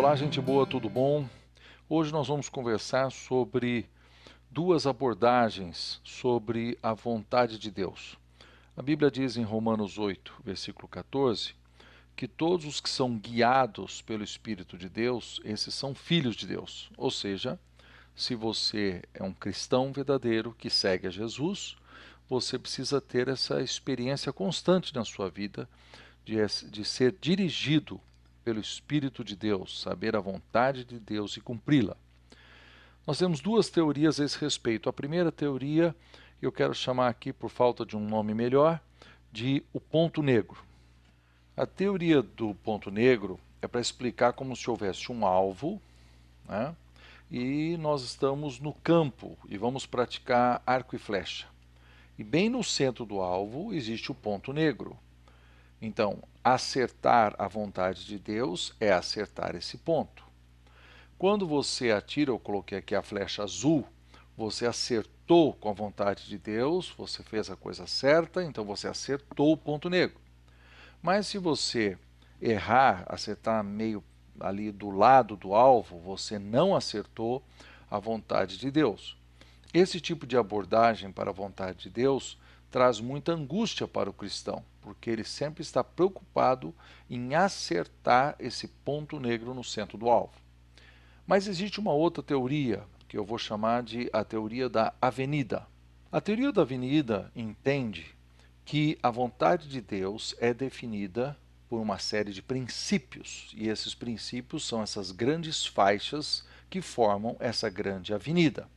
Olá, gente boa, tudo bom? Hoje nós vamos conversar sobre duas abordagens sobre a vontade de Deus. A Bíblia diz em Romanos 8, versículo 14, que todos os que são guiados pelo Espírito de Deus, esses são filhos de Deus. Ou seja, se você é um cristão verdadeiro que segue a Jesus, você precisa ter essa experiência constante na sua vida de ser dirigido pelo Espírito de Deus, saber a vontade de Deus e cumpri-la. Nós temos duas teorias a esse respeito. A primeira teoria, eu quero chamar aqui, por falta de um nome melhor, de o ponto negro. A teoria do ponto negro é para explicar como se houvesse um alvo, né? E nós estamos no campo e vamos praticar arco e flecha. E bem no centro do alvo existe o ponto negro. Então, acertar a vontade de Deus é acertar esse ponto. Quando você atira, eu coloquei aqui a flecha azul, você acertou com a vontade de Deus, você fez a coisa certa, então você acertou o ponto negro. Mas se você errar, acertar meio ali do lado do alvo, você não acertou a vontade de Deus. Esse tipo de abordagem para a vontade de Deus traz muita angústia para o cristão, porque ele sempre está preocupado em acertar esse ponto negro no centro do alvo. Mas existe uma outra teoria, que eu vou chamar de a teoria da avenida. A teoria da avenida entende que a vontade de Deus é definida por uma série de princípios, e esses princípios são essas grandes faixas que formam essa grande avenida.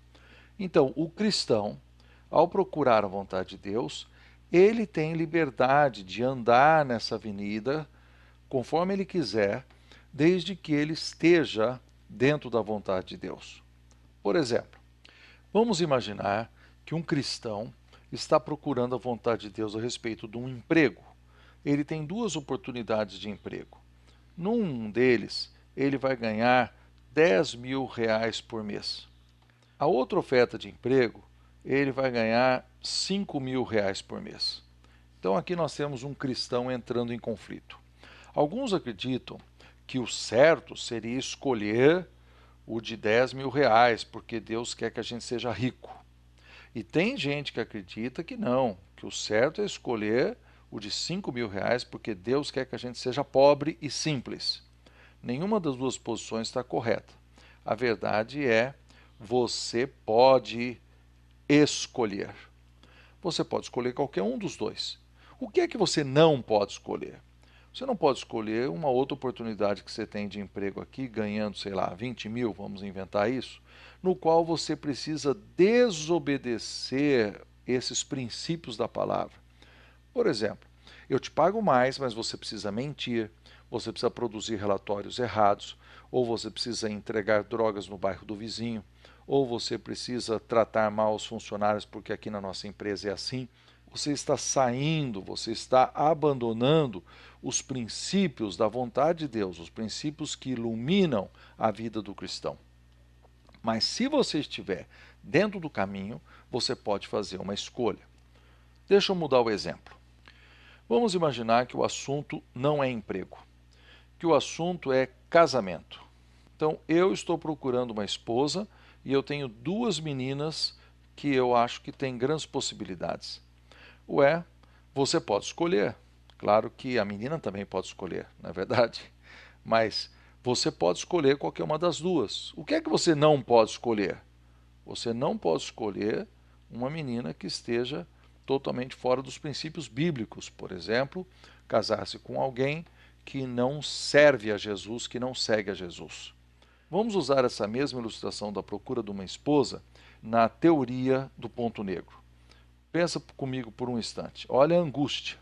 Então, o cristão, ao procurar a vontade de Deus, ele tem liberdade de andar nessa avenida conforme ele quiser, desde que ele esteja dentro da vontade de Deus. Por exemplo, vamos imaginar que um cristão está procurando a vontade de Deus a respeito de um emprego. Ele tem duas oportunidades de emprego. Num deles, ele vai ganhar R$ 10.000 por mês. A outra oferta de emprego, ele vai ganhar R$ 5.000 por mês. Então aqui nós temos um cristão entrando em conflito. Alguns acreditam que o certo seria escolher o de R$ 10.000, porque Deus quer que a gente seja rico. E tem gente que acredita que não, que o certo é escolher o de R$ 5.000, porque Deus quer que a gente seja pobre e simples. Nenhuma das duas posições está correta. A verdade é, você pode escolher. Você pode escolher qualquer um dos dois. O que é que você não pode escolher? Você não pode escolher uma outra oportunidade que você tem de emprego aqui, ganhando, sei lá, 20 mil, vamos inventar isso, no qual você precisa desobedecer esses princípios da palavra. Por exemplo, eu te pago mais, mas você precisa mentir, você precisa produzir relatórios errados, ou você precisa entregar drogas no bairro do vizinho, ou você precisa tratar mal os funcionários, porque aqui na nossa empresa é assim. Você está saindo, você está abandonando os princípios da vontade de Deus, os princípios que iluminam a vida do cristão. Mas se você estiver dentro do caminho, você pode fazer uma escolha. Deixa eu mudar o exemplo. Vamos imaginar que o assunto não é emprego, que o assunto é casamento. Então, eu estou procurando uma esposa e eu tenho duas meninas que eu acho que têm grandes possibilidades. Ué, você pode escolher. Claro que a menina também pode escolher, não é verdade? Mas você pode escolher qualquer uma das duas. O que é que você não pode escolher? Você não pode escolher uma menina que esteja totalmente fora dos princípios bíblicos. Por exemplo, casar-se com alguém que não serve a Jesus, que não segue a Jesus. Vamos usar essa mesma ilustração da procura de uma esposa na teoria do ponto negro. Pensa comigo por um instante. Olha a angústia.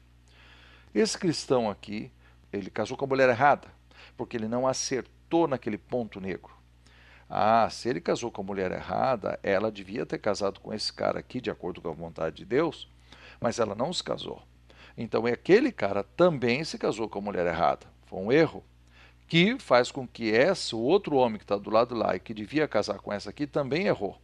Esse cristão aqui, ele casou com a mulher errada, porque ele não acertou naquele ponto negro. Ah, se ele casou com a mulher errada, ela devia ter casado com esse cara aqui, de acordo com a vontade de Deus, mas ela não se casou. Então aquele cara também se casou com a mulher errada. Foi um erro que faz com que o outro homem que está do lado lá e que devia casar com essa aqui também errou.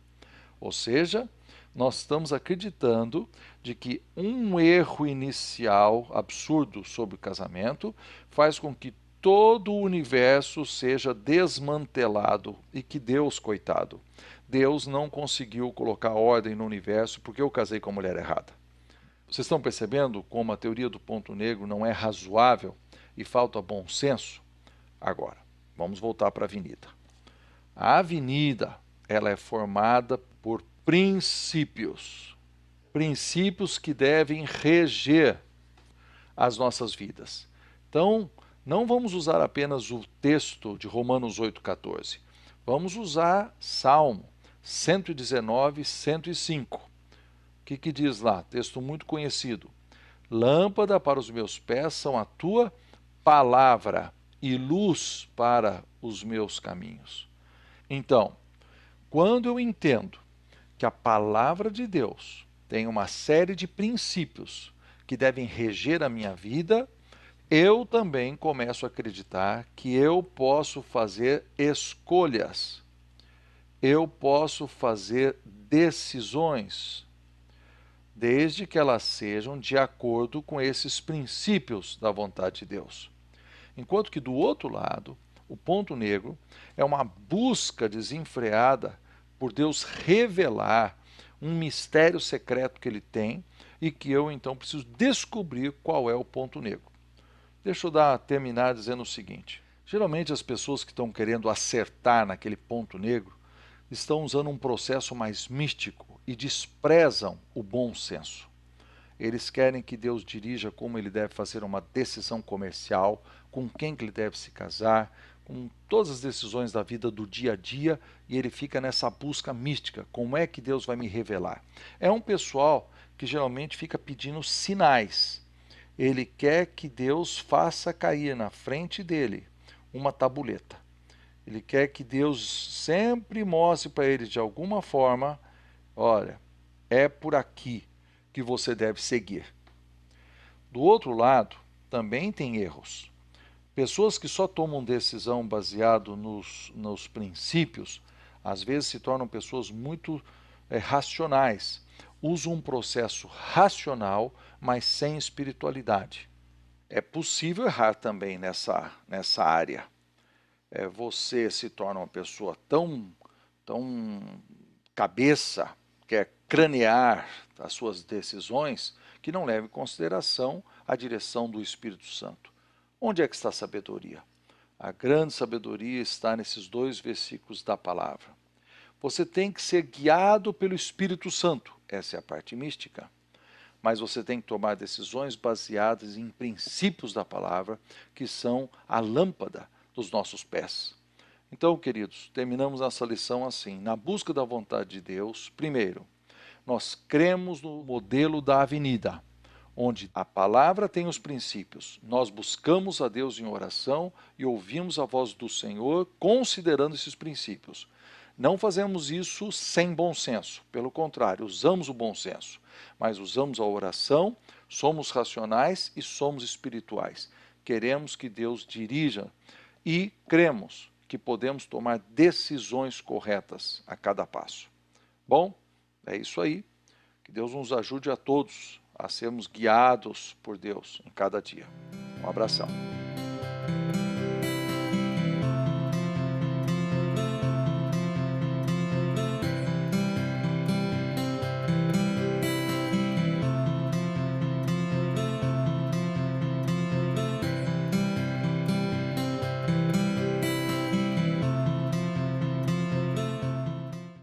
Ou seja, nós estamos acreditando de que um erro inicial absurdo sobre o casamento faz com que todo o universo seja desmantelado e que Deus, coitado, Deus não conseguiu colocar ordem no universo porque eu casei com a mulher errada. Vocês estão percebendo como a teoria do ponto negro não é razoável e falta bom senso? Agora, vamos voltar para a avenida. A avenida, ela é formada por princípios. Princípios que devem reger as nossas vidas. Então, não vamos usar apenas o texto de Romanos 8,14. Vamos usar Salmo 119, 105. O que diz lá? Texto muito conhecido. Lâmpada para os meus pés são a tua palavra e luz para os meus caminhos. Então, quando eu entendo que a palavra de Deus tem uma série de princípios que devem reger a minha vida, eu também começo a acreditar que eu posso fazer escolhas, eu posso fazer decisões, desde que elas sejam de acordo com esses princípios da vontade de Deus. Enquanto que do outro lado, o ponto negro é uma busca desenfreada por Deus revelar um mistério secreto que ele tem e que eu então preciso descobrir qual é o ponto negro. Deixa eu terminar dizendo o seguinte. Geralmente as pessoas que estão querendo acertar naquele ponto negro estão usando um processo mais místico e desprezam o bom senso. Eles querem que Deus dirija como ele deve fazer uma decisão comercial, com quem que ele deve se casar, com todas as decisões da vida do dia a dia, e ele fica nessa busca mística, como é que Deus vai me revelar? É um pessoal que geralmente fica pedindo sinais. Ele quer que Deus faça cair na frente dele uma tabuleta. Ele quer que Deus sempre mostre para ele de alguma forma, olha, é por aqui que você deve seguir. Do outro lado, também tem erros. Pessoas que só tomam decisão baseado nos princípios, às vezes se tornam pessoas muito racionais. Usam um processo racional, mas sem espiritualidade. É possível errar também nessa área. Você se torna uma pessoa tão cabeça, quer cranear as suas decisões, que não leva em consideração a direção do Espírito Santo. Onde é que está a sabedoria? A grande sabedoria está nesses 2 versículos da palavra. Você tem que ser guiado pelo Espírito Santo, essa é a parte mística. Mas você tem que tomar decisões baseadas em princípios da palavra, que são a lâmpada dos nossos pés. Então, queridos, terminamos essa lição assim. Na busca da vontade de Deus, primeiro, nós cremos no modelo da avenida, onde a palavra tem os princípios. Nós buscamos a Deus em oração e ouvimos a voz do Senhor considerando esses princípios. Não fazemos isso sem bom senso, pelo contrário, usamos o bom senso, mas usamos a oração, somos racionais e somos espirituais. Queremos que Deus dirija e cremos que podemos tomar decisões corretas a cada passo. Bom, é isso aí. Que Deus nos ajude a todos a sermos guiados por Deus em cada dia. Um abração.